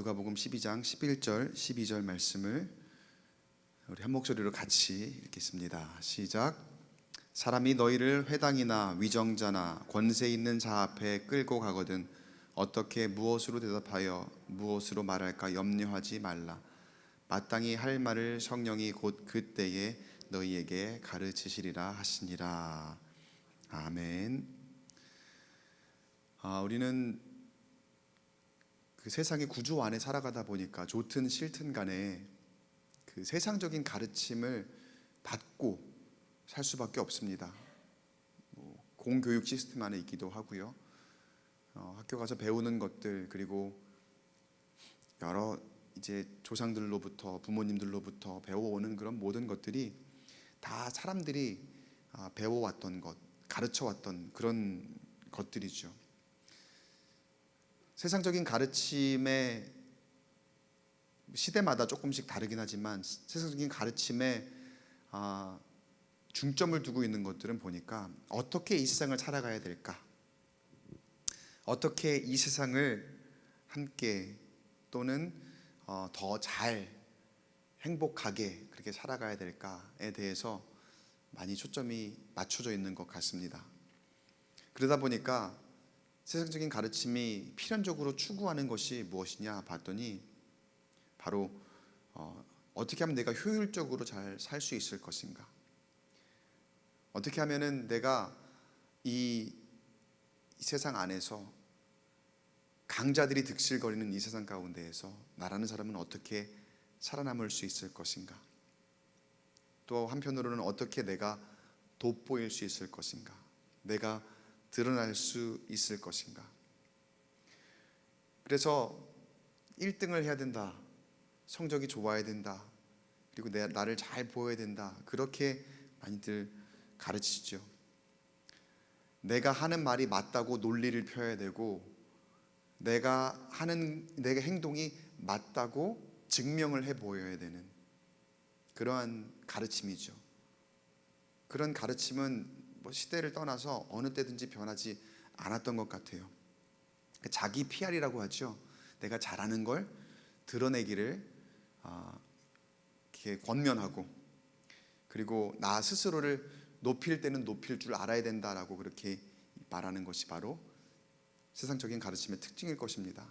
누가복음 12장 11절 12절 말씀을 우리 한 목소리로 같이 읽겠습니다. 시작. 사람이 너희를 회당이나 위정자나 권세 있는 자 앞에 끌고 가거든 어떻게 무엇으로 대답하여 무엇으로 말할까 염려하지 말라. 마땅히 할 말을 성령이 곧 그때에 너희에게 가르치시리라 하시니라. 아멘. 우리는 그 세상의 구조 안에 살아가다 보니까 좋든 싫든 간에 그 세상적인 가르침을 받고 살 수밖에 없습니다. 공교육 시스템 안에 있기도 하고요. 학교 가서 배우는 것들, 그리고 여러 이제 조상들로부터 부모님들로부터 배워오는 그런 모든 것들이 다 사람들이 배워왔던 것, 가르쳐왔던 그런 것들이죠. 세상적인 가르침의 시대마다 조금씩 다르긴 하지만 세상적인 가르침에 중점을 두고 있는 것들은 보니까 어떻게 이 세상을 살아가야 될까, 어떻게 이 세상을 함께 또는 더 잘 행복하게 그렇게 살아가야 될까에 대해서 많이 초점이 맞춰져 있는 것 같습니다. 그러다 보니까 세상적인 가르침이 필연적으로 추구하는 것이 무엇이냐 봤더니 바로 어떻게 하면 내가 효율적으로 잘 살 수 있을 것인가, 어떻게 하면은 내가 이 세상 안에서 강자들이 득실거리는 이 세상 가운데에서 나라는 사람은 어떻게 살아남을 수 있을 것인가, 또 한편으로는 어떻게 내가 돋보일 수 있을 것인가, 내가 드러날 수 있을 것인가. 그래서 1등을 해야 된다, 성적이 좋아야 된다, 그리고 나를 잘 보여야 된다, 그렇게 많이들 가르치죠. 내가 하는 말이 맞다고 논리를 펴야 되고, 내가 행동이 맞다고 증명을 해 보여야 되는 그러한 가르침이죠. 그런 가르침은 시대를 떠나서 어느 때든지 변하지 않았던 것 같아요. 자기 PR이라고 하죠. 내가 잘하는 걸 드러내기를 이렇게 권면하고, 그리고 나 스스로를 높일 때는 높일 줄 알아야 된다라고 그렇게 말하는 것이 바로 세상적인 가르침의 특징일 것입니다.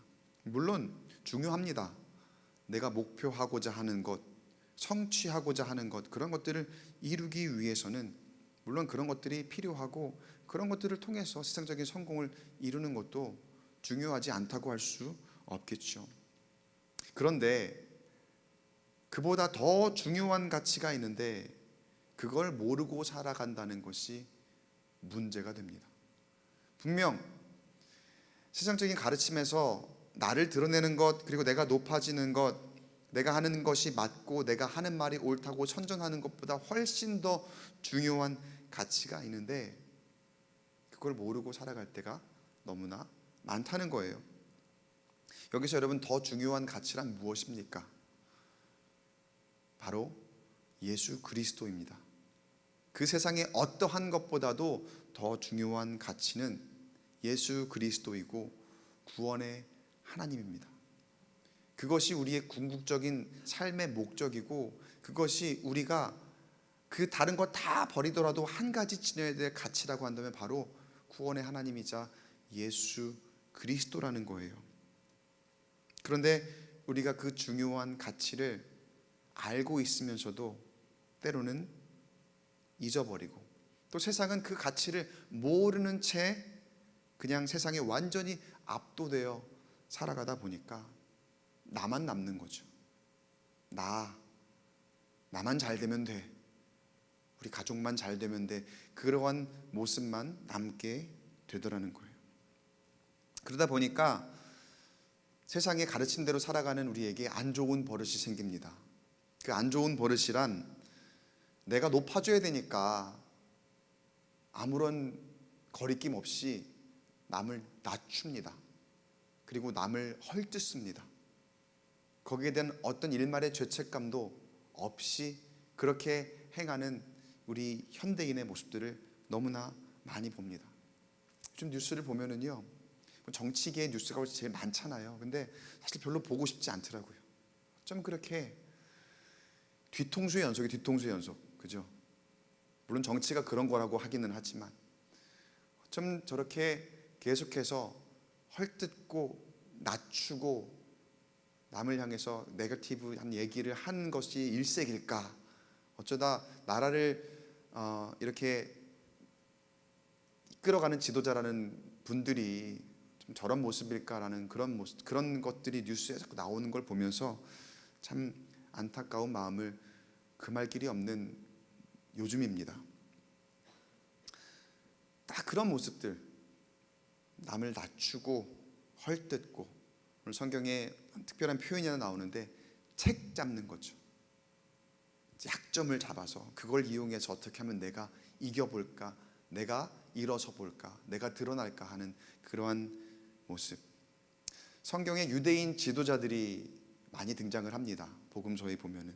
물론 중요합니다. 내가 목표하고자 하는 것, 성취하고자 하는 것, 그런 것들을 이루기 위해서는 물론 그런 것들이 필요하고, 그런 것들을 통해서 세상적인 성공을 이루는 것도 중요하지 않다고 할 수 없겠죠. 그런데 그보다 더 중요한 가치가 있는데 그걸 모르고 살아간다는 것이 문제가 됩니다. 분명 세상적인 가르침에서 나를 드러내는 것, 그리고 내가 높아지는 것, 내가 하는 것이 맞고 내가 하는 말이 옳다고 선전하는 것보다 훨씬 더 중요한 가치가 있는데 그걸 모르고 살아갈 때가 너무나 많다는 거예요. 여기서 여러분, 더 중요한 가치란 무엇입니까? 바로 예수 그리스도입니다. 그 세상의 어떠한 것보다도 더 중요한 가치는 예수 그리스도이고 구원의 하나님입니다. 그것이 우리의 궁극적인 삶의 목적이고, 그것이 우리가 그 다른 거 다 버리더라도 한 가지 지녀야 될 가치라고 한다면 바로 구원의 하나님이자 예수 그리스도라는 거예요. 그런데 우리가 그 중요한 가치를 알고 있으면서도 때로는 잊어버리고, 또 세상은 그 가치를 모르는 채 그냥 세상에 완전히 압도되어 살아가다 보니까 나만 남는 거죠. 나만 잘 되면 돼, 우리 가족만 잘 되면 돼, 그러한 모습만 남게 되더라는 거예요. 그러다 보니까 세상의 가르침대로 살아가는 우리에게 안 좋은 버릇이 생깁니다. 그 안 좋은 버릇이란, 내가 높아져야 되니까 아무런 거리낌 없이 남을 낮춥니다. 그리고 남을 헐뜯습니다. 거기에 대한 어떤 일말의 죄책감도 없이 그렇게 행하는 우리 현대인의 모습들을 너무나 많이 봅니다. 요즘 뉴스를 보면은요, 정치계의 뉴스가 제일 많잖아요. 근데 사실 별로 보고 싶지 않더라고요. 좀 그렇게 뒤통수의 연속이 뒤통수의 연속, 그죠? 물론 정치가 그런 거라고 하기는 하지만 좀 저렇게 계속해서 헐뜯고 낮추고 남을 향해서 네거티브한 얘기를 한 것이 일색일까? 어쩌다 나라를 이렇게 이끌어가는 지도자라는 분들이 좀 저런 모습일까라는 그런 것들이 뉴스에 자꾸 나오는 걸 보면서 참 안타까운 마음을 금할 길이 없는 요즘입니다. 딱 그런 모습들, 남을 낮추고 헐뜯고, 오늘 성경에 특별한 표현이 하나 나오는데 책 잡는 거죠. 약점을 잡아서 그걸 이용해서 어떻게 하면 내가 이겨볼까, 내가 일어서 볼까, 내가 드러날까 하는 그러한 모습. 성경에 유대인 지도자들이 많이 등장을 합니다. 복음서에 보면은.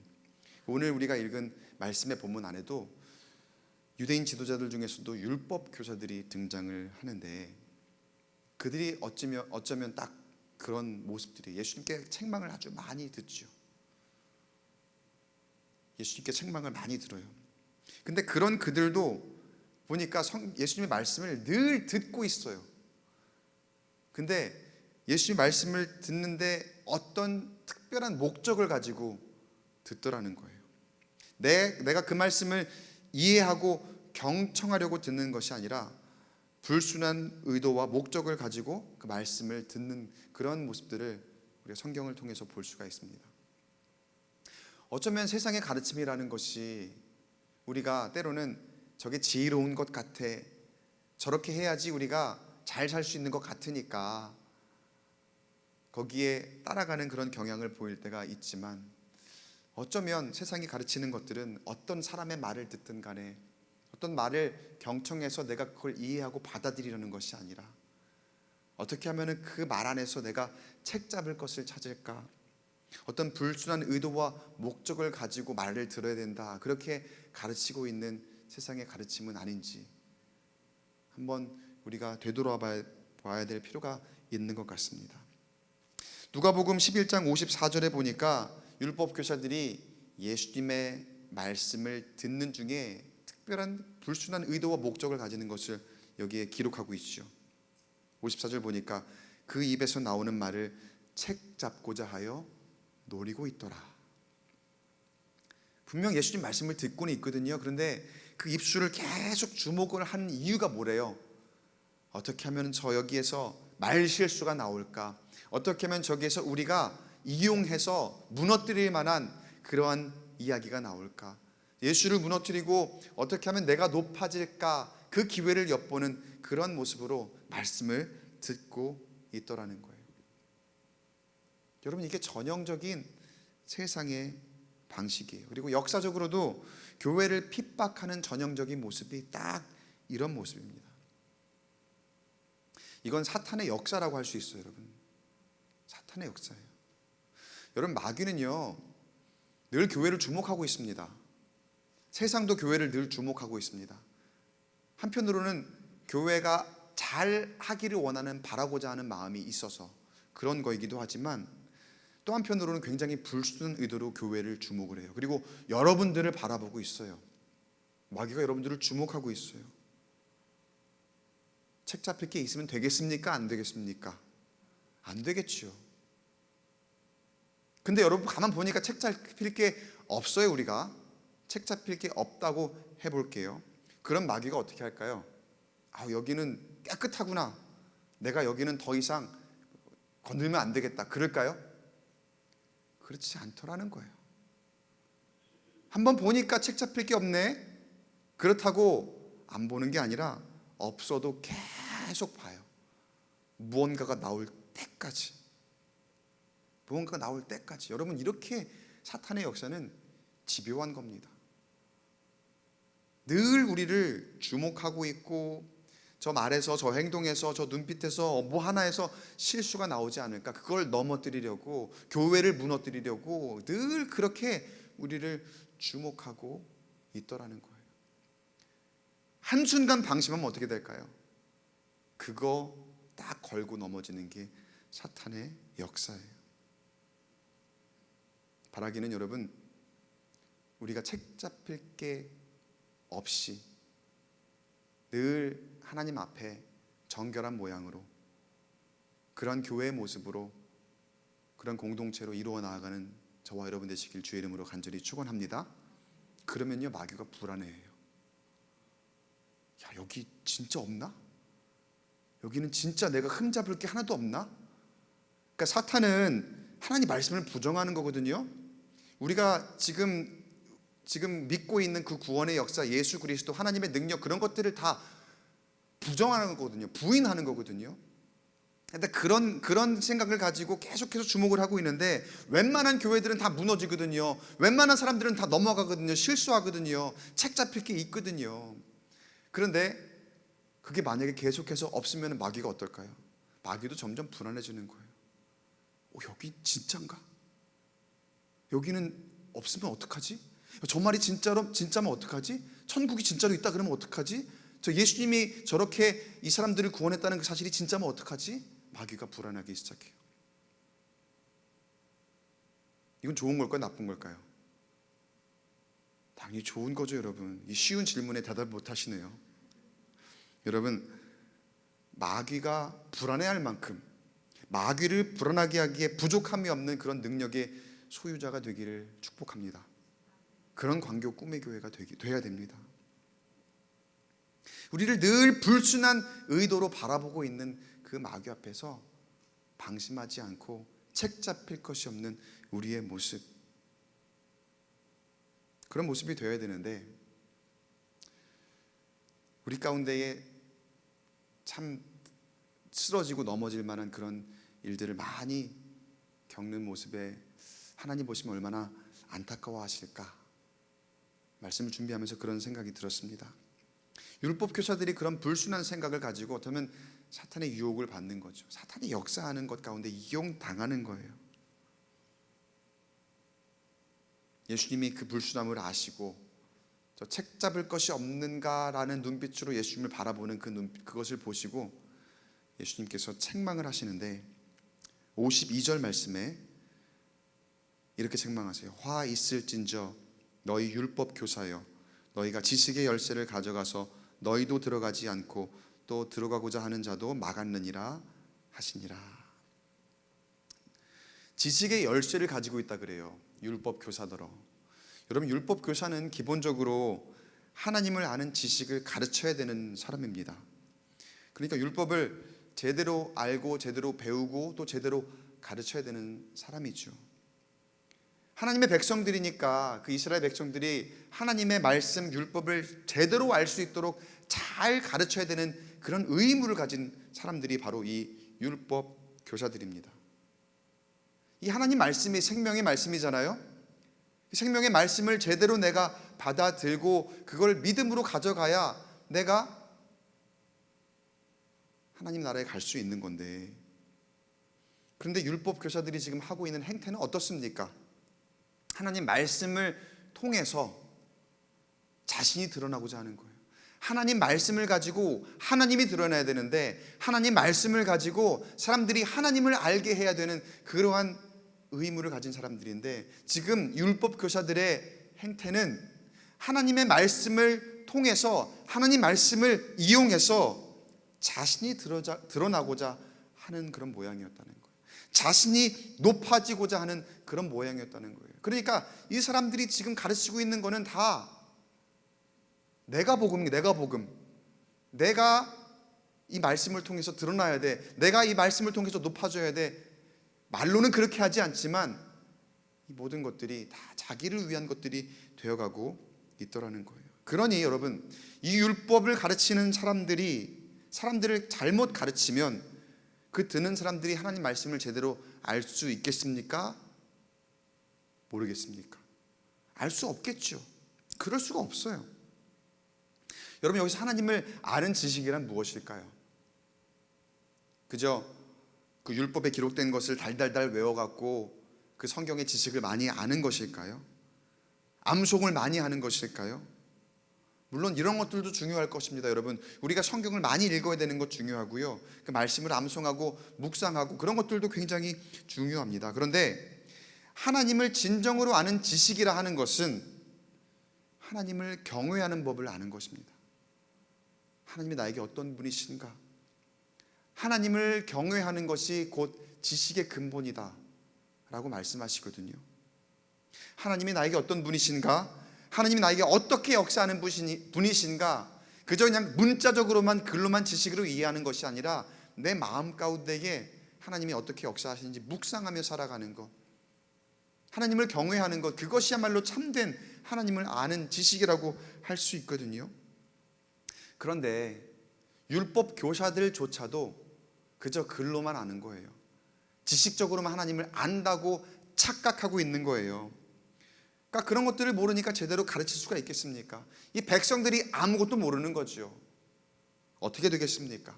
오늘 우리가 읽은 말씀의 본문 안에도 유대인 지도자들 중에서도 율법 교사들이 등장을 하는데, 그들이 어쩌면 딱 그런 모습들이 예수님께 책망을 아주 많이 듣죠. 예수님께 책망을 많이 들어요. 근데 그런 그들도 보니까 예수님의 말씀을 늘 듣고 있어요. 근데 예수님의 말씀을 듣는데 어떤 특별한 목적을 가지고 듣더라는 거예요. 내가 그 말씀을 이해하고 경청하려고 듣는 것이 아니라 불순한 의도와 목적을 가지고 그 말씀을 듣는 그런 모습들을 우리가 성경을 통해서 볼 수가 있습니다. 어쩌면 세상의 가르침이라는 것이 우리가 때로는 저게 지혜로운 것 같아, 저렇게 해야지 우리가 잘 살 수 있는 것 같으니까 거기에 따라가는 그런 경향을 보일 때가 있지만, 어쩌면 세상이 가르치는 것들은 어떤 사람의 말을 듣든 간에 어떤 말을 경청해서 내가 그걸 이해하고 받아들이려는 것이 아니라 어떻게 하면 그 말 안에서 내가 책 잡을 것을 찾을까, 어떤 불순한 의도와 목적을 가지고 말을 들어야 된다, 그렇게 가르치고 있는 세상의 가르침은 아닌지 한번 우리가 되돌아봐야 될 필요가 있는 것 같습니다. 누가복음 11장 54절에 보니까 율법 교사들이 예수님의 말씀을 듣는 중에 특별한 불순한 의도와 목적을 가지는 것을 여기에 기록하고 있죠. 54절 보니까 그 입에서 나오는 말을 책 잡고자 하여 노리고 있더라. 분명 예수님 말씀을 듣고는 있거든요. 그런데 그 입술을 계속 주목을 한 이유가 뭐래요? 어떻게 하면 저 여기에서 말 실수가 나올까? 어떻게 하면 저기에서 우리가 이용해서 무너뜨릴 만한 그러한 이야기가 나올까? 예수를 무너뜨리고 어떻게 하면 내가 높아질까? 그 기회를 엿보는 그런 모습으로 말씀을 듣고 있더라는 거예요. 여러분, 이게 전형적인 세상의 방식이에요. 그리고 역사적으로도 교회를 핍박하는 전형적인 모습이 딱 이런 모습입니다. 이건 사탄의 역사라고 할 수 있어요, 여러분. 사탄의 역사예요. 여러분, 마귀는요 늘 교회를 주목하고 있습니다. 세상도 교회를 늘 주목하고 있습니다. 한편으로는 교회가 잘 하기를 원하는, 바라고자 하는 마음이 있어서 그런 거이기도 하지만, 또 한편으로는 굉장히 불순한 의도로 교회를 주목을 해요. 그리고 여러분들을 바라보고 있어요. 마귀가 여러분들을 주목하고 있어요. 책 잡힐 게 있으면 되겠습니까? 안 되겠습니까? 안 되겠죠. 근데 여러분, 가만 보니까 책 잡힐 게 없어요. 우리가 책 잡힐 게 없다고 해볼게요. 그럼 마귀가 어떻게 할까요? 여기는 깨끗하구나, 내가 여기는 더 이상 건들면 안 되겠다, 그럴까요? 그렇지 않더라는 거예요. 한번 보니까 책 잡힐 게 없네, 그렇다고 안 보는 게 아니라 없어도 계속 봐요. 무언가가 나올 때까지. 무언가가 나올 때까지. 여러분, 이렇게 사탄의 역사는 집요한 겁니다. 늘 우리를 주목하고 있고, 저 말에서, 저 행동에서, 저 눈빛에서 뭐 하나에서 실수가 나오지 않을까, 그걸 넘어뜨리려고, 교회를 무너뜨리려고 늘 그렇게 우리를 주목하고 있더라는 거예요. 한순간 방심하면 어떻게 될까요? 그거 딱 걸고 넘어지는 게 사탄의 역사예요. 바라기는 여러분, 우리가 책 잡힐 게 없이 늘 하나님 앞에 정결한 모양으로, 그런 교회의 모습으로, 그런 공동체로 이루어 나아가는 저와 여러분 되시길 주의 이름으로 간절히 축원합니다. 그러면요, 마귀가 불안해해요. 야, 여기 진짜 없나? 여기는 진짜 내가 흠잡을 게 하나도 없나? 그러니까 사탄은 하나님 말씀을 부정하는 거거든요. 우리가 지금 믿고 있는 그 구원의 역사, 예수 그리스도, 하나님의 능력, 그런 것들을 다 부정하는 거거든요. 부인하는 거거든요. 근데 그런 생각을 가지고 계속해서 주목을 하고 있는데, 웬만한 교회들은 다 무너지거든요. 웬만한 사람들은 다 넘어가거든요. 실수하거든요. 책 잡힐 게 있거든요. 그런데 그게 만약에 계속해서 없으면 마귀가 어떨까요? 마귀도 점점 불안해지는 거예요. 여기 진짠가? 여기는 없으면 어떡하지? 저 말이 진짜면 어떡하지? 천국이 진짜로 있다 그러면 어떡하지? 저 예수님이 저렇게 이 사람들을 구원했다는 그 사실이 진짜면 어떡하지? 마귀가 불안하기 시작해요. 이건 좋은 걸까요? 나쁜 걸까요? 당연히 좋은 거죠, 여러분. 이 쉬운 질문에 대답 못 하시네요. 여러분, 마귀가 불안해할 만큼, 마귀를 불안하게 하기에 부족함이 없는 그런 능력의 소유자가 되기를 축복합니다. 그런 광교 꿈의 교회가 돼야 됩니다. 우리를 늘 불순한 의도로 바라보고 있는 그 마귀 앞에서 방심하지 않고 책 잡힐 것이 없는 우리의 모습, 그런 모습이 되어야 되는데, 우리 가운데에 참 쓰러지고 넘어질 만한 그런 일들을 많이 겪는 모습에 하나님 보시면 얼마나 안타까워하실까, 말씀을 준비하면서 그런 생각이 들었습니다. 율법 교사들이 그런 불순한 생각을 가지고 어쩌면 사탄의 유혹을 받는 거죠. 사탄이 역사하는 것 가운데 이용당하는 거예요. 예수님이 그 불순함을 아시고 저 책 잡을 것이 없는가라는 눈빛으로 예수님을 바라보는 그것을 보시고 예수님께서 책망을 하시는데, 52절 말씀에 이렇게 책망하세요. 화 있을진저 너희 율법 교사여, 너희가 지식의 열쇠를 가져가서 너희도 들어가지 않고 또 들어가고자 하는 자도 막았느니라 하시니라. 지식의 열쇠를 가지고 있다 그래요, 율법 교사들어. 여러분, 율법 교사는 기본적으로 하나님을 아는 지식을 가르쳐야 되는 사람입니다. 그러니까 율법을 제대로 알고 제대로 배우고 또 제대로 가르쳐야 되는 사람이죠. 하나님의 백성들이니까 그 이스라엘 백성들이 하나님의 말씀, 율법을 제대로 알 수 있도록 잘 가르쳐야 되는 그런 의무를 가진 사람들이 바로 이 율법 교사들입니다. 이 하나님 말씀이 생명의 말씀이잖아요. 생명의 말씀을 제대로 내가 받아들고 그걸 믿음으로 가져가야 내가 하나님 나라에 갈 수 있는 건데, 그런데 율법 교사들이 지금 하고 있는 행태는 어떻습니까? 하나님 말씀을 통해서 자신이 드러나고자 하는 거예요. 하나님 말씀을 가지고 하나님이 드러나야 되는데, 하나님 말씀을 가지고 사람들이 하나님을 알게 해야 되는 그러한 의무를 가진 사람들인데, 지금 율법 교사들의 행태는 하나님의 말씀을 통해서, 하나님 말씀을 이용해서 자신이 드러나고자 하는 그런 모양이었다는 거예요. 자신이 높아지고자 하는 그런 모양이었다는 거예요. 그러니까 이 사람들이 지금 가르치고 있는 거는 다 내가 복음이에요. 내가 복음. 내가 이 말씀을 통해서 드러나야 돼. 내가 이 말씀을 통해서 높아져야 돼. 말로는 그렇게 하지 않지만 이 모든 것들이 다 자기를 위한 것들이 되어가고 있더라는 거예요. 그러니 여러분, 이 율법을 가르치는 사람들을 잘못 가르치면 그 듣는 사람들이 하나님 말씀을 제대로 알 수 있겠습니까? 모르겠습니까? 알 수 없겠죠. 그럴 수가 없어요. 여러분, 여기서 하나님을 아는 지식이란 무엇일까요? 그저 그 율법에 기록된 것을 달달달 외워갖고 그 성경의 지식을 많이 아는 것일까요? 암송을 많이 하는 것일까요? 물론 이런 것들도 중요할 것입니다. 여러분, 우리가 성경을 많이 읽어야 되는 것 중요하고요, 그 말씀을 암송하고 묵상하고 그런 것들도 굉장히 중요합니다. 그런데 하나님을 진정으로 아는 지식이라 하는 것은 하나님을 경외하는 법을 아는 것입니다. 하나님이 나에게 어떤 분이신가, 하나님을 경외하는 것이 곧 지식의 근본이다 라고 말씀하시거든요. 하나님이 나에게 어떤 분이신가, 하나님이 나에게 어떻게 역사하는 분이신가, 그저 그냥 문자적으로만 글로만 지식으로 이해하는 것이 아니라 내 마음 가운데에 하나님이 어떻게 역사하시는지 묵상하며 살아가는 것, 하나님을 경외하는 것, 그것이야말로 참된 하나님을 아는 지식이라고 할 수 있거든요. 그런데 율법 교사들조차도 그저 글로만 아는 거예요. 지식적으로만 하나님을 안다고 착각하고 있는 거예요. 그러니까 그런 것들을 모르니까 제대로 가르칠 수가 있겠습니까? 이 백성들이 아무것도 모르는 거죠. 어떻게 되겠습니까?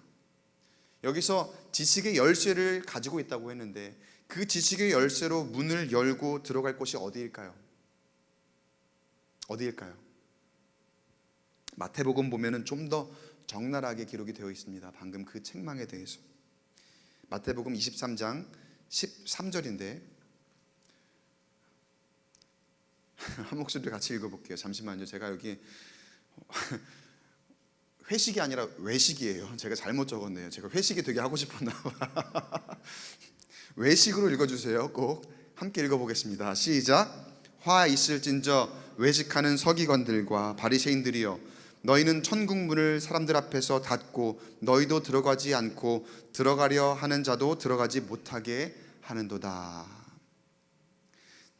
여기서 지식의 열쇠를 가지고 있다고 했는데 그 지식의 열쇠로 문을 열고 들어갈 곳이 어디일까요? 어디일까요? 마태복음 보면은 좀 더 적나라하게 기록이 되어 있습니다. 방금 그 책망에 대해서. 마태복음 23장 13절인데 한 목소리로 같이 읽어볼게요. 잠시만요. 제가 여기 회식이 아니라 외식이에요. 제가 잘못 적었네요. 제가 회식이 되게 하고 싶었나 봐. 외식으로 읽어주세요. 꼭 함께 읽어보겠습니다. 시작. 화 있을진저 외식하는 서기관들과 바리새인들이여, 너희는 천국 문을 사람들 앞에서 닫고 너희도 들어가지 않고 들어가려 하는 자도 들어가지 못하게 하는도다.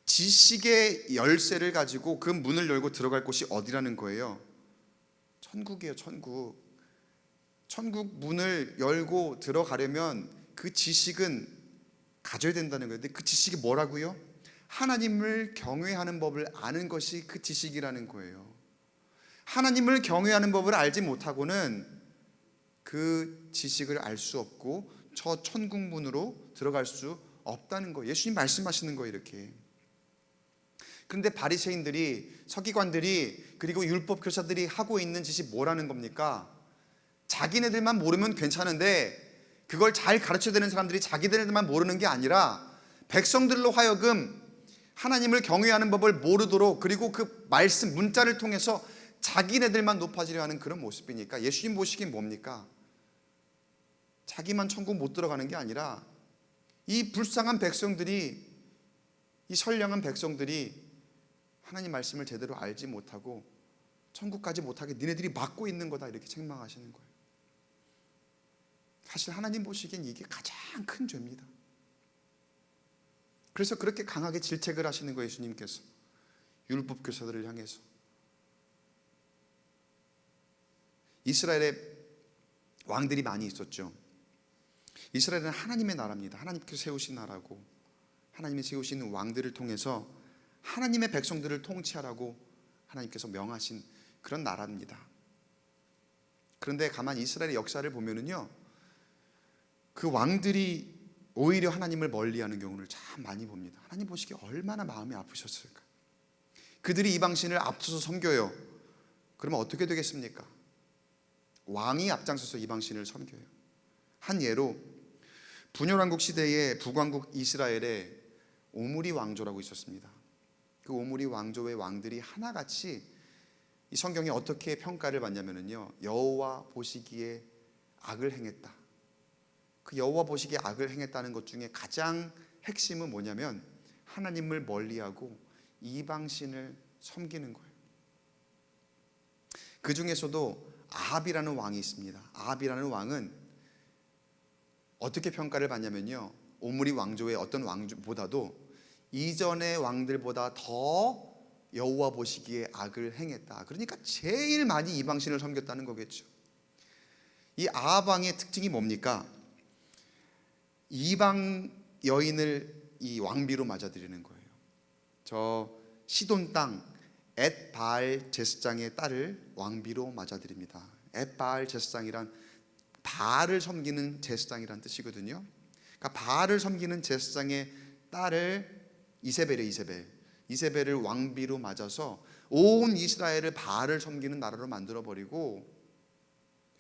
지식의 열쇠를 가지고 그 문을 열고 들어갈 곳이 어디라는 거예요? 천국이에요. 천국. 천국 문을 열고 들어가려면 그 지식은 가져야 된다는 거예요. 근데 그 지식이 뭐라고요? 하나님을 경외하는 법을 아는 것이 그 지식이라는 거예요. 하나님을 경외하는 법을 알지 못하고는 그 지식을 알 수 없고 저 천국 문으로 들어갈 수 없다는 거예요. 예수님 말씀하시는 거예요. 이렇게. 그런데 바리새인들이, 서기관들이, 그리고 율법 교사들이 하고 있는 짓이 뭐라는 겁니까? 자기네들만 모르면 괜찮은데 그걸 잘 가르쳐야 되는 사람들이 자기들만 모르는 게 아니라 백성들로 하여금 하나님을 경외하는 법을 모르도록, 그리고 그 말씀 문자를 통해서 자기네들만 높아지려 하는 그런 모습이니까 예수님 보시기엔 뭡니까? 자기만 천국 못 들어가는 게 아니라 이 불쌍한 백성들이, 이 선량한 백성들이 하나님 말씀을 제대로 알지 못하고 천국까지 못하게 니네들이 막고 있는 거다, 이렇게 책망하시는 거예요. 사실 하나님 보시기엔 이게 가장 큰 죄입니다. 그래서 그렇게 강하게 질책을 하시는 거예요. 예수님께서 율법 교사들을 향해서. 이스라엘에 왕들이 많이 있었죠. 이스라엘은 하나님의 나라입니다. 하나님께서 세우신 나라고, 하나님이 세우신 왕들을 통해서 하나님의 백성들을 통치하라고 하나님께서 명하신 그런 나라입니다. 그런데 가만히 이스라엘의 역사를 보면은요, 그 왕들이 오히려 하나님을 멀리하는 경우를 참 많이 봅니다. 하나님 보시기에 얼마나 마음이 아프셨을까. 그들이 이방신을 앞서서 섬겨요. 그러면 어떻게 되겠습니까? 왕이 앞장서서 이방신을 섬겨요. 한 예로 분열왕국 시대에 북왕국 이스라엘에 오므리 왕조라고 있었습니다. 그 오므리 왕조의 왕들이 하나같이 이 성경이 어떻게 평가를 받냐면요, 여호와 보시기에 악을 행했다. 그 여호와 보시기에 악을 행했다는 것 중에 가장 핵심은 뭐냐면 하나님을 멀리하고 이방신을 섬기는 거예요. 그 중에서도 아합이라는 왕이 있습니다. 아합이라는 왕은 어떻게 평가를 받냐면요, 오므리 왕조의 어떤 왕보다도 이전의 왕들보다 더 여호와 보시기에 악을 행했다. 그러니까 제일 많이 이방신을 섬겼다는 거겠죠. 이 아합 왕의 특징이 뭡니까? 이방 여인을 이 왕비로 맞아들이는 거예요. 저 시돈 땅 엣바알 제스장의 딸을 왕비로 맞아들입니다. 엣바알 제스장이란 바알을 섬기는 제스장이란 뜻이거든요. 그러니까 바알을 섬기는 제스장의 딸을 이세벨을 왕비로 맞아서 온 이스라엘을 바알을 섬기는 나라로 만들어버리고,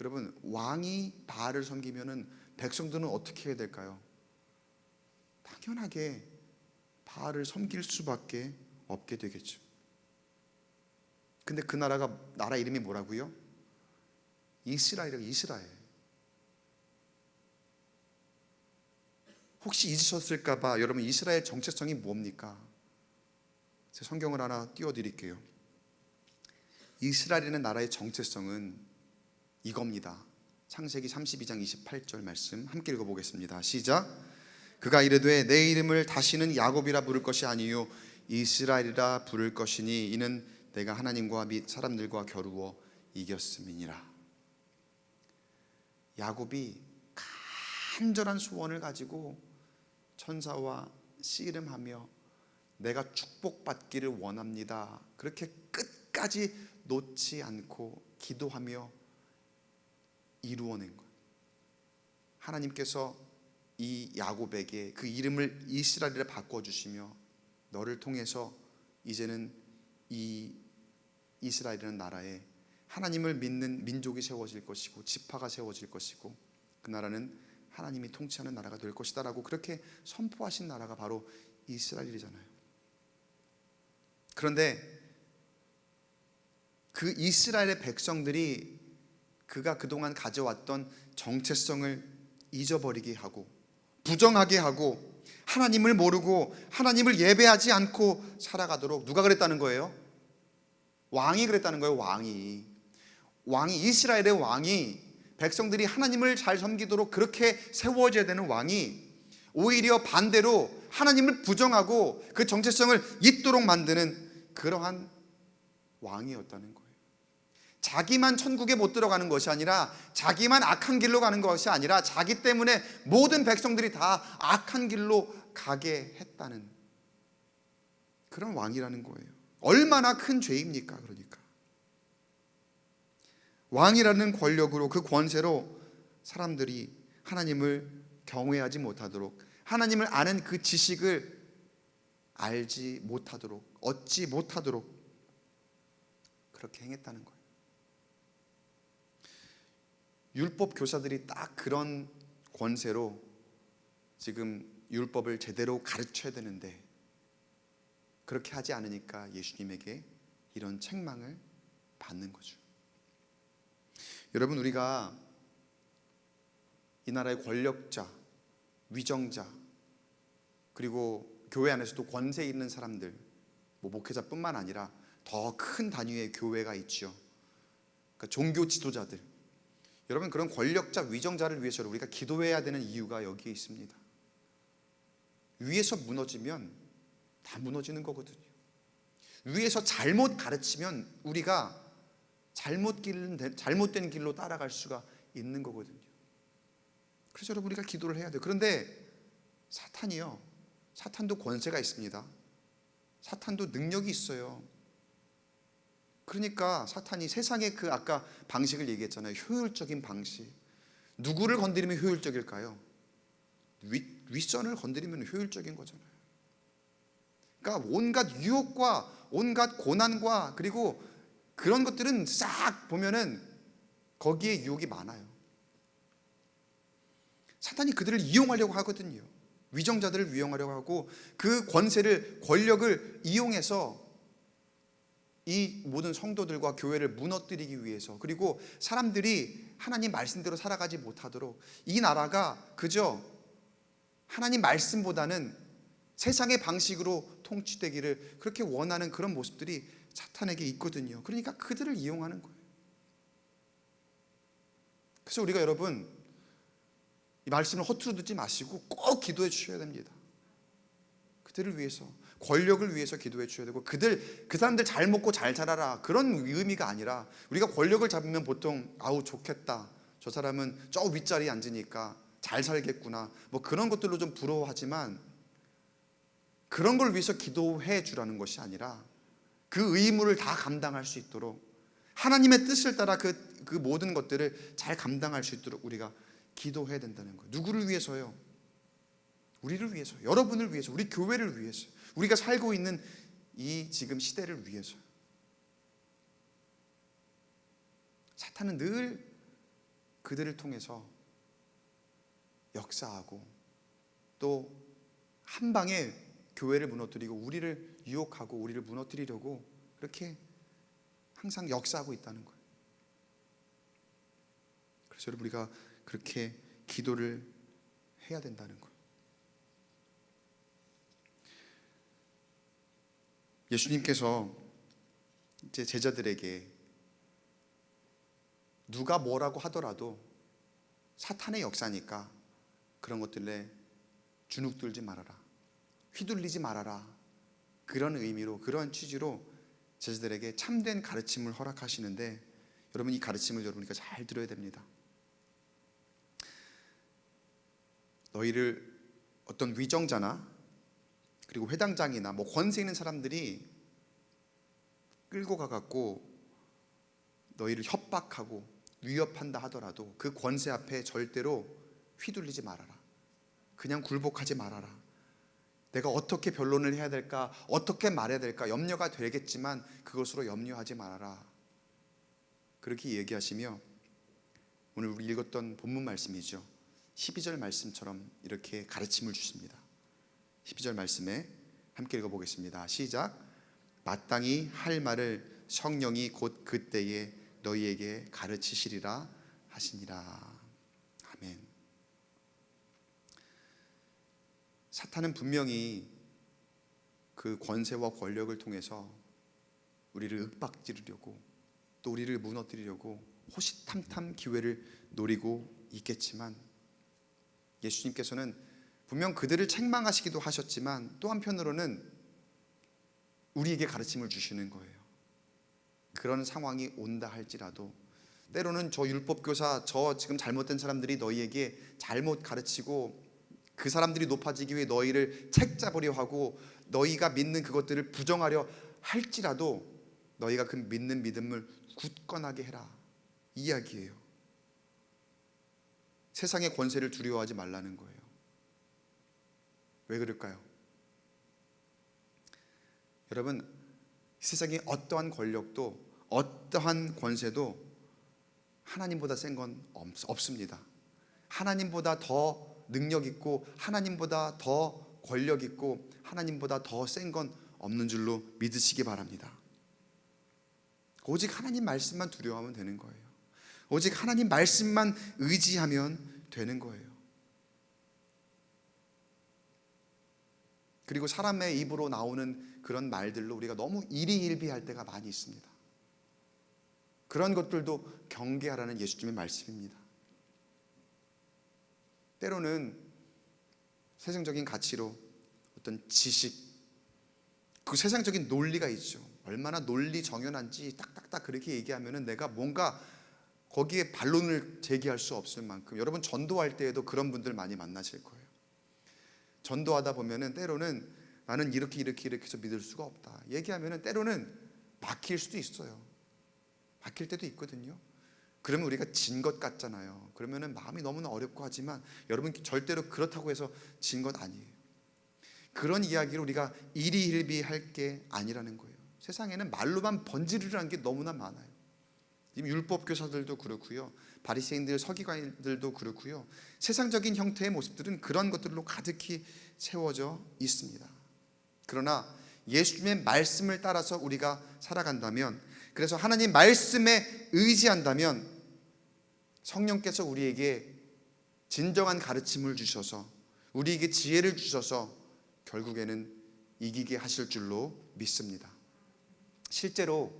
여러분, 왕이 바알을 섬기면은 백성들은 어떻게 해야 될까요? 당연하게 바알을 섬길 수밖에 없게 되겠죠. 근데 그 나라 이름이 뭐라고요? 이스라엘이라고. 이스라엘. 혹시 잊으셨을까봐 여러분, 이스라엘 정체성이 뭡니까? 제가 성경을 하나 띄워드릴게요. 이스라엘이라는 나라의 정체성은 이겁니다. 창세기 32장 28절 말씀 함께 읽어보겠습니다. 시작. 그가 이르되 내 이름을 다시는 야곱이라 부를 것이 아니요 이스라엘이라 부를 것이니 이는 내가 하나님과 및 사람들과 겨루어 이겼음이니라. 야곱이 간절한 소원을 가지고 천사와 씨름하며 내가 축복받기를 원합니다, 그렇게 끝까지 놓지 않고 기도하며 이루어낸 거예요. 하나님께서 이 야곱에게 그 이름을 이스라엘에 바꿔주시며 너를 통해서 이제는 이 이스라엘이라는 나라에 하나님을 믿는 민족이 세워질 것이고 지파가 세워질 것이고 그 나라는 하나님이 통치하는 나라가 될 것이다 라고 그렇게 선포하신 나라가 바로 이스라엘이잖아요. 그런데 그 이스라엘의 백성들이 그가 그동안 가져왔던 정체성을 잊어버리게 하고 부정하게 하고 하나님을 모르고 하나님을 예배하지 않고 살아가도록 누가 그랬다는 거예요? 왕이 그랬다는 거예요. 왕이 이스라엘의 왕이 백성들이 하나님을 잘 섬기도록 그렇게 세워져야 되는 왕이 오히려 반대로 하나님을 부정하고 그 정체성을 잊도록 만드는 그러한 왕이었다는 거예요. 자기만 천국에 못 들어가는 것이 아니라 자기만 악한 길로 가는 것이 아니라 자기 때문에 모든 백성들이 다 악한 길로 가게 했다는 그런 왕이라는 거예요. 얼마나 큰 죄입니까? 그러니까 왕이라는 권력으로 그 권세로 사람들이 하나님을 경외하지 못하도록 하나님을 아는 그 지식을 알지 못하도록 얻지 못하도록 그렇게 행했다는 거예요. 율법 교사들이 딱 그런 권세로 지금 율법을 제대로 가르쳐야 되는데 그렇게 하지 않으니까 예수님에게 이런 책망을 받는 거죠. 여러분, 우리가 이 나라의 권력자, 위정자, 그리고 교회 안에서도 권세 있는 사람들, 목회자뿐만 아니라 더 큰 단위의 교회가 있죠. 그러니까 종교 지도자들, 여러분, 그런 권력자, 위정자를 위해서 우리가 기도해야 되는 이유가 여기에 있습니다. 위에서 무너지면 다 무너지는 거거든요. 위에서 잘못 가르치면 우리가 잘못된 길로 따라갈 수가 있는 거거든요. 그래서 여러분, 우리가 기도를 해야 돼요. 그런데 사탄도 권세가 있습니다. 사탄도 능력이 있어요. 그러니까 사탄이 세상의 그 아까 방식을 얘기했잖아요. 효율적인 방식. 누구를 건드리면 효율적일까요? 윗선을 건드리면 효율적인 거잖아요. 그러니까 온갖 유혹과 온갖 고난과 그리고 그런 것들은 싹 보면은 거기에 유혹이 많아요. 사탄이 그들을 이용하려고 하거든요. 위정자들을 이용하려고 하고 그 권력을 이용해서 이 모든 성도들과 교회를 무너뜨리기 위해서, 그리고 사람들이 하나님 말씀대로 살아가지 못하도록 이 나라가 그저 하나님 말씀보다는 세상의 방식으로 통치되기를 그렇게 원하는 그런 모습들이 사탄에게 있거든요. 그러니까 그들을 이용하는 거예요. 그래서 우리가 여러분 이 말씀을 허투루 듣지 마시고 꼭 기도해 주셔야 됩니다. 그들을 위해서, 권력을 위해서 기도해 주셔야 되고 그 사람들 잘 먹고 잘 자라라 그런 의미가 아니라 우리가 권력을 잡으면 보통 아우 좋겠다, 저 사람은 저 윗자리에 앉으니까 잘 살겠구나, 뭐 그런 것들로 좀 부러워하지만 그런 걸 위해서 기도해 주라는 것이 아니라 그 의무를 다 감당할 수 있도록 하나님의 뜻을 따라 그 모든 것들을 잘 감당할 수 있도록 우리가 기도해야 된다는 거예요. 누구를 위해서요? 우리를 위해서, 여러분을 위해서, 우리 교회를 위해서, 우리가 살고 있는 이 지금 시대를 위해서. 사탄은 늘 그들을 통해서 역사하고 또 한 방에 교회를 무너뜨리고 우리를 유혹하고 우리를 무너뜨리려고 그렇게 항상 역사하고 있다는 거예요. 그래서 여러분, 우리가 그렇게 기도를 해야 된다는 거예요. 예수님께서 이제 제자들에게 누가 뭐라고 하더라도 사탄의 역사니까 그런 것들에 주눅들지 말아라, 휘둘리지 말아라, 그런 의미로, 그런 취지로 제자들에게 참된 가르침을 허락하시는데, 여러분, 이 가르침을 여러분이 잘 들어야 됩니다. 너희를 어떤 위정자나 그리고 회당장이나 권세 있는 사람들이 끌고 가갖고 너희를 협박하고 위협한다 하더라도 그 권세 앞에 절대로 휘둘리지 말아라. 그냥 굴복하지 말아라. 내가 어떻게 변론을 해야 될까, 어떻게 말해야 될까 염려가 되겠지만 그것으로 염려하지 말아라. 그렇게 얘기하시며 오늘 우리 읽었던 본문 말씀이죠, 12절 말씀처럼 이렇게 가르침을 주십니다. 12절 말씀에 함께 읽어보겠습니다. 시작. 마땅히 할 말을 성령이 곧 그때에 너희에게 가르치시리라 하시니라. 아멘. 사탄은 분명히 그 권세와 권력을 통해서 우리를 윽박지르려고 또 우리를 무너뜨리려고 호시탐탐 기회를 노리고 있겠지만, 예수님께서는 분명 그들을 책망하시기도 하셨지만 또 한편으로는 우리에게 가르침을 주시는 거예요. 그런 상황이 온다 할지라도 때로는 저 율법교사, 저 지금 잘못된 사람들이 너희에게 잘못 가르치고 그 사람들이 높아지기 위해 너희를 책잡으려 하고 너희가 믿는 그것들을 부정하려 할지라도 너희가 그 믿는 믿음을 굳건하게 해라, 이 이야기예요. 세상의 권세를 두려워하지 말라는 거예요. 왜 그럴까요? 여러분, 세상에 어떠한 권력도 어떠한 권세도 하나님보다 센 건 없습니다. 하나님보다 더 능력 있고 하나님보다 더 권력 있고 하나님보다 더 센 건 없는 줄로 믿으시기 바랍니다. 오직 하나님 말씀만 두려워하면 되는 거예요. 오직 하나님 말씀만 의지하면 되는 거예요. 그리고 사람의 입으로 나오는 그런 말들로 우리가 너무 일희일비할 때가 많이 있습니다. 그런 것들도 경계하라는 예수님의 말씀입니다. 때로는 세상적인 가치로 어떤 지식, 그 세상적인 논리가 있죠. 얼마나 논리 정연한지 딱딱딱 그렇게 얘기하면은 내가 뭔가 거기에 반론을 제기할 수 없을 만큼, 여러분 전도할 때에도 그런 분들 많이 만나실 거예요. 전도하다 보면은 때로는 나는 이렇게 해서 믿을 수가 없다 얘기하면은 때로는 막힐 수도 있어요. 막힐 때도 있거든요. 그러면 우리가 진 것 같잖아요. 그러면은 마음이 너무나 어렵고 하지만 여러분, 절대로 그렇다고 해서 진 것 아니에요. 그런 이야기를 우리가 일희일비할 게 아니라는 거예요. 세상에는 말로만 번지르르한 게 너무나 많아요. 율법 교사들도 그렇고요, 바리새인들, 서기관들도 그렇고요, 세상적인 형태의 모습들은 그런 것들로 가득히 채워져 있습니다. 그러나 예수님의 말씀을 따라서 우리가 살아간다면, 그래서 하나님 말씀에 의지한다면 성령께서 우리에게 진정한 가르침을 주셔서 우리에게 지혜를 주셔서 결국에는 이기게 하실 줄로 믿습니다. 실제로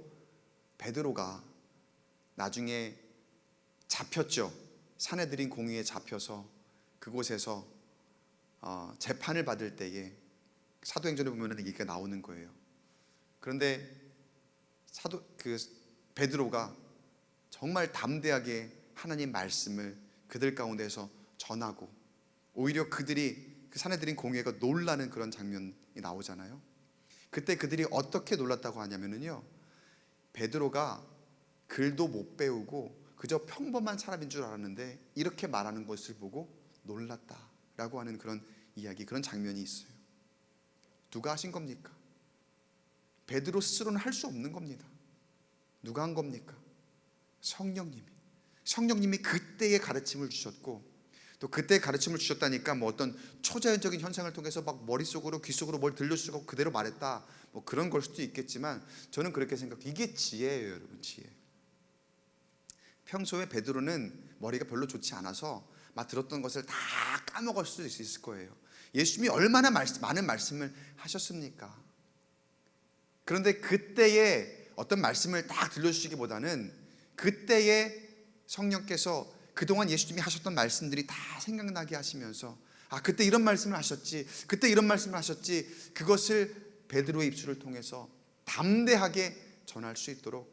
베드로가 나중에 잡혔죠. 사내들인 공의에 잡혀서 그곳에서 재판을 받을 때에 사도행전에 보면 이게 나오는 거예요. 그런데 베드로가 정말 담대하게 하나님 말씀을 그들 가운데서 전하고, 오히려 그들이 그 사내들인 공회가 놀라는 그런 장면이 나오잖아요. 그때 그들이 어떻게 놀랐다고 하냐면요, 베드로가 글도 못 배우고 그저 평범한 사람인 줄 알았는데 이렇게 말하는 것을 보고 놀랐다라고 하는 그런 이야기, 그런 장면이 있어요. 누가 하신 겁니까? 베드로 스스로는 할 수 없는 겁니다. 누가 한 겁니까? 성령님이 그때의 가르침을 주셨고, 또 그때의 가르침을 주셨다니까 뭐 어떤 초자연적인 현상을 통해서 막 머릿속으로 귀속으로 뭘 들려주고 그대로 말했다, 뭐 그런 걸 수도 있겠지만, 저는 그렇게 생각해요. 이게 지혜예요, 여러분. 지혜. 평소에 베드로는 머리가 별로 좋지 않아서 막 들었던 것을 다 까먹을 수 있을 거예요. 예수님이 얼마나 많은 말씀을 하셨습니까? 그런데 그때의 어떤 말씀을 딱 들려주시기보다는 그때의 성령께서 그동안 예수님이 하셨던 말씀들이 다 생각나게 하시면서, 아, 그때 이런 말씀을 하셨지, 그때 이런 말씀을 하셨지, 그것을 베드로의 입술을 통해서 담대하게 전할 수 있도록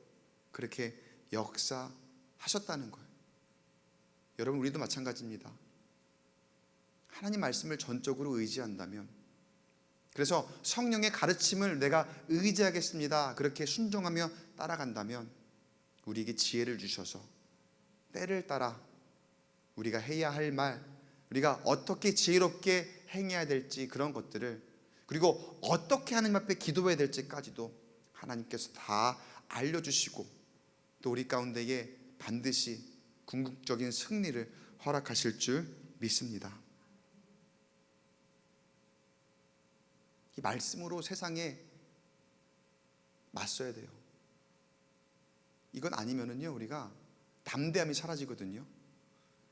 그렇게 역사하셨다는 거예요. 여러분, 우리도 마찬가지입니다. 하나님 말씀을 전적으로 의지한다면, 그래서 성령의 가르침을 내가 의지하겠습니다, 그렇게 순종하며 따라간다면, 우리에게 지혜를 주셔서 때를 따라 우리가 해야 할 말, 우리가 어떻게 지혜롭게 행해야 될지, 그런 것들을, 그리고 어떻게 하나님 앞에 기도해야 될지까지도 하나님께서 다 알려주시고, 또 우리 가운데에 반드시 궁극적인 승리를 허락하실 줄 믿습니다. 이 말씀으로 세상에 맞서야 돼요. 이건 아니면은요, 우리가 담대함이 사라지거든요.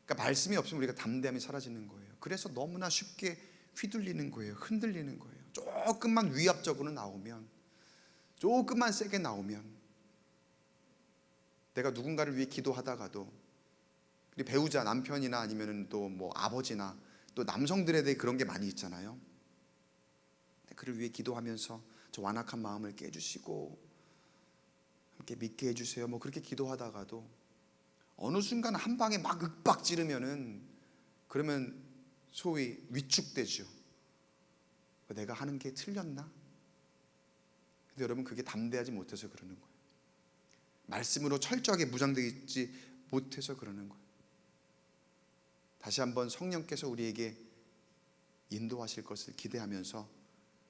그러니까 말씀이 없으면 우리가 담대함이 사라지는 거예요. 그래서 너무나 쉽게 휘둘리는 거예요. 흔들리는 거예요. 조금만 위압적으로 나오면, 조금만 세게 나오면, 내가 누군가를 위해 기도하다가도, 우리 배우자, 남편이나 아니면 또 뭐 아버지나 또 남성들에 대해 그런 게 많이 있잖아요. 그를 위해 기도하면서 저 완악한 마음을 깨주시고 함께 믿게 해주세요, 뭐 그렇게 기도하다가도 어느 순간 한 방에 막 윽박 지르면은, 그러면 소위 위축되죠. 내가 하는 게 틀렸나? 근데 여러분, 그게 담대하지 못해서 그러는 거예요. 말씀으로 철저하게 무장되어 있지 못해서 그러는 거예요. 다시 한번 성령께서 우리에게 인도하실 것을 기대하면서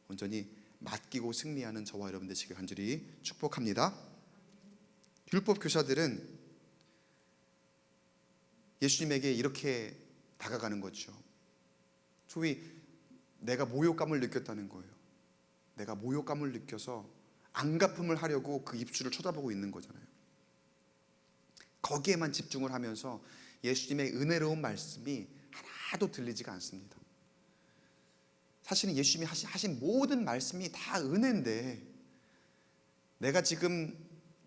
온전히 맡기고 승리하는 저와 여러분 되시길 간절히 축복합니다. 율법 교사들은 예수님에게 이렇게 다가가는 거죠. 소위 내가 모욕감을 느꼈다는 거예요. 내가 모욕감을 느껴서 안갚음을 하려고 그 입술을 쳐다보고 있는 거잖아요. 거기에만 집중을 하면서 예수님의 은혜로운 말씀이 하나도 들리지가 않습니다. 사실은 예수님이 하신 모든 말씀이 다 은혜인데, 내가 지금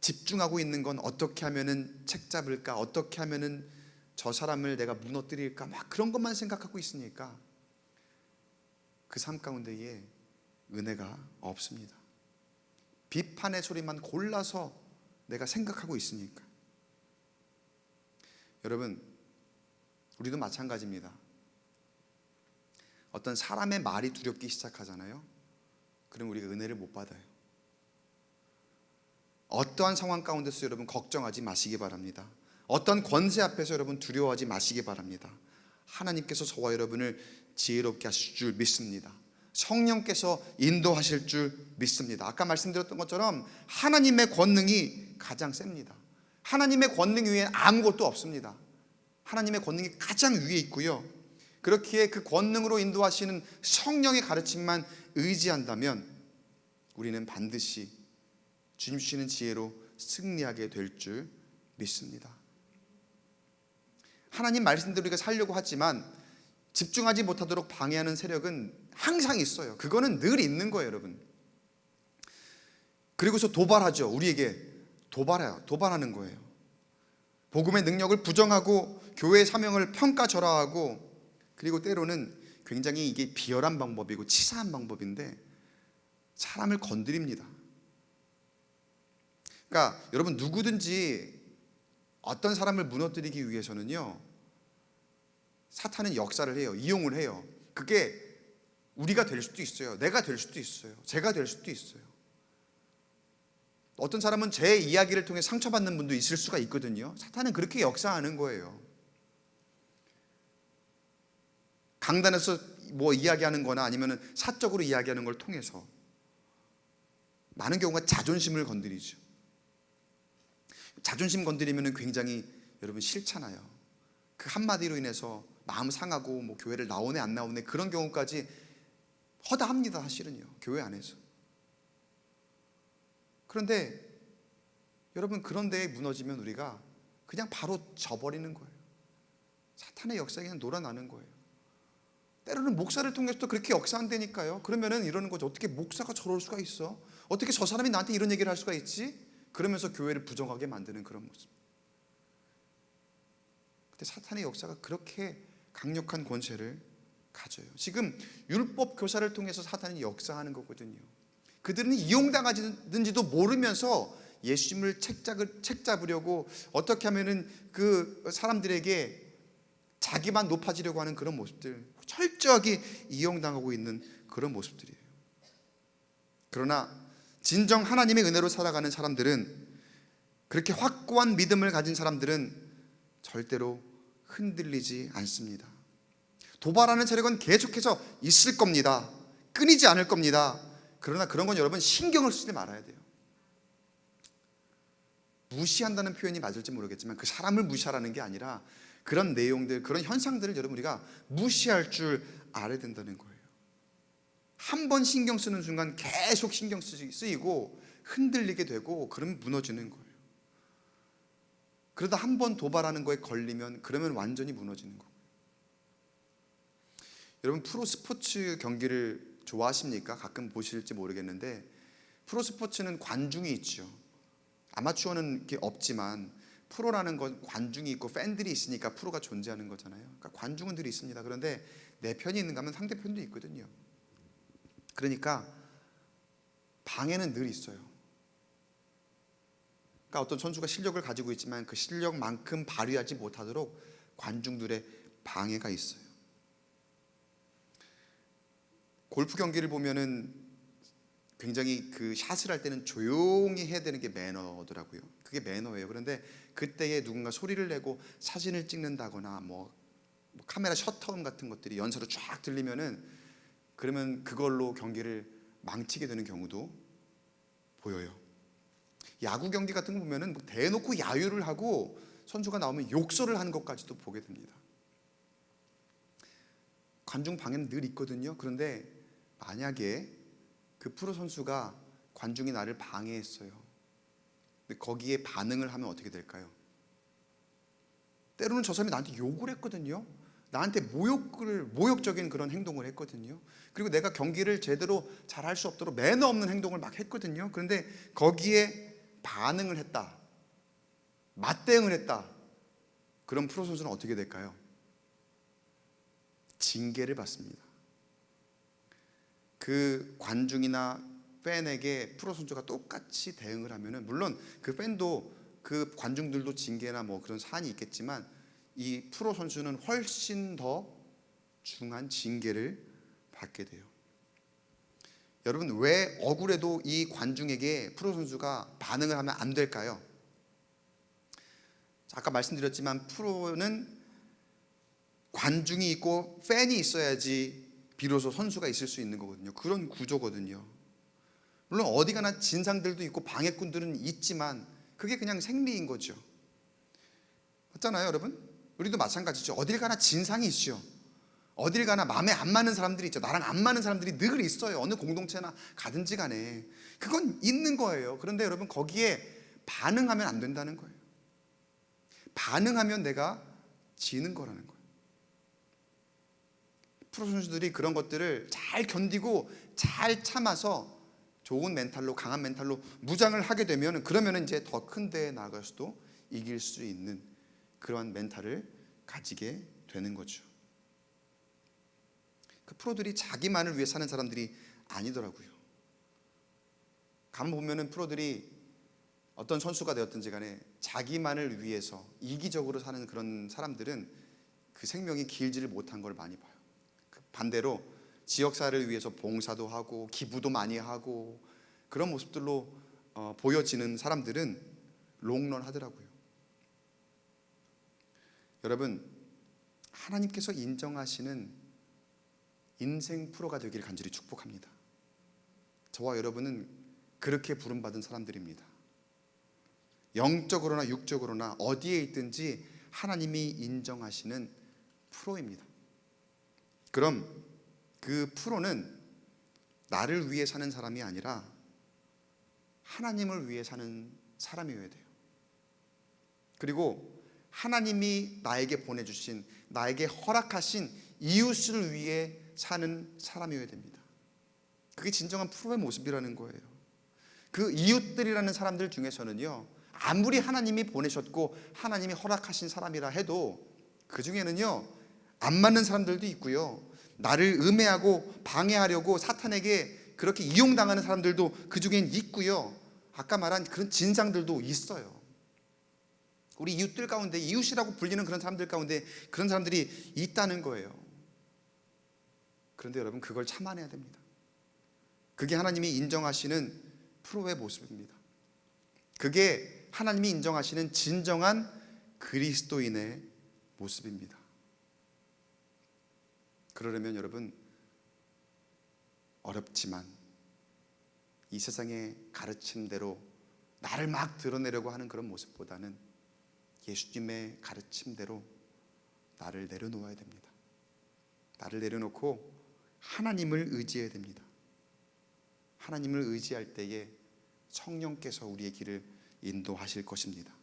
집중하고 있는 건 어떻게 하면은 책 잡을까, 어떻게 하면은 저 사람을 내가 무너뜨릴까, 막 그런 것만 생각하고 있으니까 그 삶 가운데에 은혜가 없습니다. 비판의 소리만 골라서 내가 생각하고 있으니까. 여러분, 우리도 마찬가지입니다. 어떤 사람의 말이 두렵기 시작하잖아요. 그럼 우리가 은혜를 못 받아요. 어떠한 상황 가운데서 여러분 걱정하지 마시기 바랍니다. 어떤 권세 앞에서 여러분 두려워하지 마시기 바랍니다. 하나님께서 저와 여러분을 지혜롭게 하실 줄 믿습니다. 성령께서 인도하실 줄 믿습니다. 아까 말씀드렸던 것처럼 하나님의 권능이 가장 셉니다. 하나님의 권능 위에 아무것도 없습니다. 하나님의 권능이 가장 위에 있고요. 그렇기에 그 권능으로 인도하시는 성령의 가르침만 의지한다면 우리는 반드시 주님 주시는 지혜로 승리하게 될 줄 믿습니다. 하나님 말씀대로 우리가 살려고 하지만 집중하지 못하도록 방해하는 세력은 항상 있어요. 그거는 늘 있는 거예요, 여러분. 그리고서 도발하죠. 우리에게 도발하는 거예요. 복음의 능력을 부정하고 교회의 사명을 평가절하하고, 그리고 때로는 굉장히 이게 비열한 방법이고 치사한 방법인데 사람을 건드립니다. 그러니까 여러분, 누구든지 어떤 사람을 무너뜨리기 위해서는요, 사탄은 역사를 해요. 이용을 해요. 그게 우리가 될 수도 있어요. 내가 될 수도 있어요. 제가 될 수도 있어요. 어떤 사람은 제 이야기를 통해 상처받는 분도 있을 수가 있거든요. 사탄은 그렇게 역사하는 거예요. 강단에서 뭐 이야기하는 거나 아니면 사적으로 이야기하는 걸 통해서 많은 경우가 자존심을 건드리죠. 자존심 건드리면 굉장히 여러분 싫잖아요. 그 한마디로 인해서 마음 상하고 뭐 교회를 나오네 안 나오네 그런 경우까지 허다합니다. 사실은요, 교회 안에서. 그런데 여러분, 그런 데에 무너지면 우리가 그냥 바로 져버리는 거예요. 사탄의 역사에 그냥 놀아나는 거예요. 때로는 목사를 통해서도 그렇게 역사한다니까요. 그러면은 이러는 거죠. 어떻게 목사가 저럴 수가 있어? 어떻게 저 사람이 나한테 이런 얘기를 할 수가 있지? 그러면서 교회를 부정하게 만드는 그런 모습. 근데 사탄의 역사가 그렇게 강력한 권세를 가져요. 지금 율법 교사를 통해서 사탄이 역사하는 거거든요. 그들은 이용당하는지도 모르면서 예수님을 책잡으려고 어떻게 하면은 그 사람들에게 자기만 높아지려고 하는 그런 모습들, 철저하게 이용당하고 있는 그런 모습들이에요. 그러나 진정 하나님의 은혜로 살아가는 사람들은, 그렇게 확고한 믿음을 가진 사람들은 절대로 흔들리지 않습니다. 도발하는 세력은 계속해서 있을 겁니다. 끊이지 않을 겁니다. 그러나 그런 건 여러분 신경을 쓰지 말아야 돼요. 무시한다는 표현이 맞을지 모르겠지만 그 사람을 무시하라는 게 아니라 그런 내용들, 그런 현상들을 여러분 우리가 무시할 줄 알아야 된다는 거예요. 한 번 신경 쓰는 순간 계속 신경 쓰이고 흔들리게 되고 그러면 무너지는 거예요. 그러다 한 번 도발하는 거에 걸리면 그러면 완전히 무너지는 거예요. 여러분, 프로 스포츠 경기를 좋아하십니까? 가끔 보실지 모르겠는데 프로 스포츠는 관중이 있죠. 아마추어는 이렇게 없지만 프로라는 건 관중이 있고 팬들이 있으니까 프로가 존재하는 거잖아요. 그러니까 관중은 늘 있습니다. 그런데 내 편이 있는가 하면 상대편도 있거든요. 그러니까 방해는 늘 있어요. 그러니까 어떤 선수가 실력을 가지고 있지만 그 실력만큼 발휘하지 못하도록 관중들의 방해가 있어요. 골프 경기를 보면은 굉장히 그 샷을 할 때는 조용히 해야 되는 게 매너더라고요. 그게 매너예요. 그런데 그때에 누군가 소리를 내고 사진을 찍는다거나 뭐 카메라 셔터음 같은 것들이 연사로 쫙 들리면은 그러면 그걸로 경기를 망치게 되는 경우도 보여요. 야구 경기 같은 거 보면은 뭐 대놓고 야유를 하고 선수가 나오면 욕설을 하는 것까지도 보게 됩니다. 관중 방해는 늘 있거든요. 그런데 만약에 그 프로 선수가 관중이 나를 방해했어요. 근데 거기에 반응을 하면 어떻게 될까요? 때로는 저 사람이 나한테 욕을 했거든요. 나한테 모욕적인 그런 행동을 했거든요. 그리고 내가 경기를 제대로 잘할 수 없도록 매너 없는 행동을 막 했거든요. 그런데 거기에 반응을 했다, 맞대응을 했다. 그럼 프로 선수는 어떻게 될까요? 징계를 받습니다. 그 관중이나 팬에게 프로 선수가 똑같이 대응을 하면은, 물론 그 팬도 그 관중들도 징계나 뭐 그런 사안이 있겠지만 이 프로 선수는 훨씬 더 중한 징계를 받게 돼요. 여러분, 왜 억울해도 이 관중에게 프로 선수가 반응을 하면 안 될까요? 아까 말씀드렸지만 프로는 관중이 있고 팬이 있어야지 비로소 선수가 있을 수 있는 거거든요. 그런 구조거든요. 물론 어디 가나 진상들도 있고 방해꾼들은 있지만 그게 그냥 생리인 거죠. 맞잖아요, 여러분? 우리도 마찬가지죠. 어딜 가나 진상이 있죠. 어딜 가나 마음에 안 맞는 사람들이 있죠. 나랑 안 맞는 사람들이 늘 있어요. 어느 공동체나 가든지 간에. 그건 있는 거예요. 그런데 여러분, 거기에 반응하면 안 된다는 거예요. 반응하면 내가 지는 거라는 거예요. 프로 선수들이 그런 것들을 잘 견디고 잘 참아서 좋은 멘탈로, 강한 멘탈로 무장을 하게 되면, 그러면 이제 더 큰 데에 나가서도 이길 수 있는 그러한 멘탈을 가지게 되는 거죠. 그 프로들이 자기만을 위해 사는 사람들이 아니더라고요. 가만 보면은 프로들이 어떤 선수가 되었든지 간에 자기만을 위해서 이기적으로 사는 그런 사람들은 그 생명이 길지를 못한 걸 많이 봐요. 반대로 지역사회를 위해서 봉사도 하고 기부도 많이 하고 그런 모습들로 보여지는 사람들은 롱런 하더라고요. 여러분, 하나님께서 인정하시는 인생 프로가 되길 간절히 축복합니다. 저와 여러분은 그렇게 부름받은 사람들입니다. 영적으로나 육적으로나 어디에 있든지 하나님이 인정하시는 프로입니다. 그럼 그 프로는 나를 위해 사는 사람이 아니라 하나님을 위해 사는 사람이어야 돼요. 그리고 하나님이 나에게 보내주신, 나에게 허락하신 이웃을 위해 사는 사람이어야 됩니다. 그게 진정한 프로의 모습이라는 거예요. 그 이웃들이라는 사람들 중에서는요, 아무리 하나님이 보내셨고 하나님이 허락하신 사람이라 해도 그 중에는요, 안 맞는 사람들도 있고요, 나를 음해하고 방해하려고 사탄에게 그렇게 이용당하는 사람들도 그 중엔 있고요, 아까 말한 그런 진상들도 있어요. 우리 이웃들 가운데, 이웃이라고 불리는 그런 사람들 가운데 그런 사람들이 있다는 거예요. 그런데 여러분, 그걸 참아내야 됩니다. 그게 하나님이 인정하시는 프로의 모습입니다. 그게 하나님이 인정하시는 진정한 그리스도인의 모습입니다. 그러려면 여러분, 어렵지만 이 세상의 가르침대로 나를 막 드러내려고 하는 그런 모습보다는 예수님의 가르침대로 나를 내려놓아야 됩니다. 나를 내려놓고 하나님을 의지해야 됩니다. 하나님을 의지할 때에 성령께서 우리의 길을 인도하실 것입니다.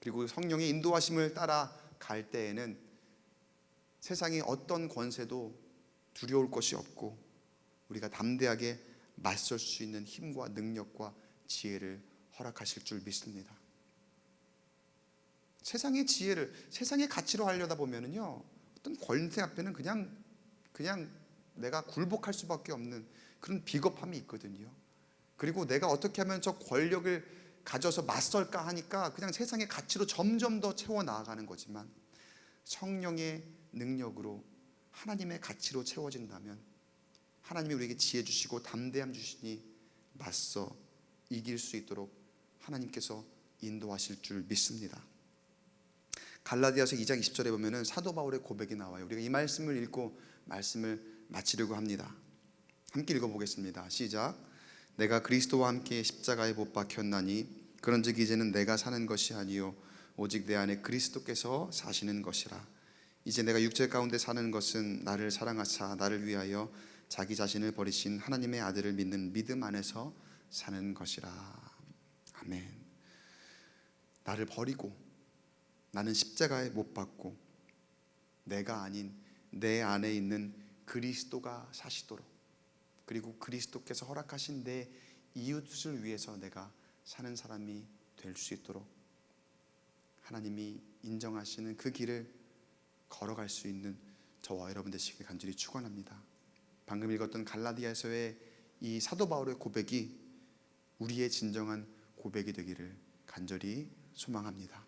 그리고 성령의 인도하심을 따라 갈 때에는 세상의 어떤 권세도 두려울 것이 없고 우리가 담대하게 맞설 수 있는 힘과 능력과 지혜를 허락하실 줄 믿습니다. 세상의 지혜를, 세상의 가치로 하려다 보면은요, 어떤 권세 앞에는 그냥 내가 굴복할 수밖에 없는 그런 비겁함이 있거든요. 그리고 내가 어떻게 하면 저 권력을 가져서 맞설까 하니까 그냥 세상의 가치로 점점 더 채워 나아가는 거지만, 성령의 능력으로 하나님의 가치로 채워진다면 하나님이 우리에게 지혜 주시고 담대함 주시니 맞서 이길 수 있도록 하나님께서 인도하실 줄 믿습니다. 갈라디아서 2장 20절에 보면은 사도 바울의 고백이 나와요. 우리가 이 말씀을 읽고 말씀을 마치려고 합니다. 함께 읽어보겠습니다. 시작. 내가 그리스도와 함께 십자가에 못 박혔나니 그런즉 이제는 내가 사는 것이 아니요 오직 내 안에 그리스도께서 사시는 것이라. 이제 내가 육체 가운데 사는 것은 나를 사랑하사 나를 위하여 자기 자신을 버리신 하나님의 아들을 믿는 믿음 안에서 사는 것이라. 아멘. 나를 버리고 나는 십자가에 못 박고 내가 아닌 내 안에 있는 그리스도가 사시도록, 그리고 그리스도께서 허락하신 내 이웃을 위해서 내가 사는 사람이 될 수 있도록 하나님이 인정하시는 그 길을 걸어갈 수 있는 저와 여러분 되시길 간절히 축원합니다. 방금 읽었던 갈라디아서의 이 사도 바울의 고백이 우리의 진정한 고백이 되기를 간절히 소망합니다.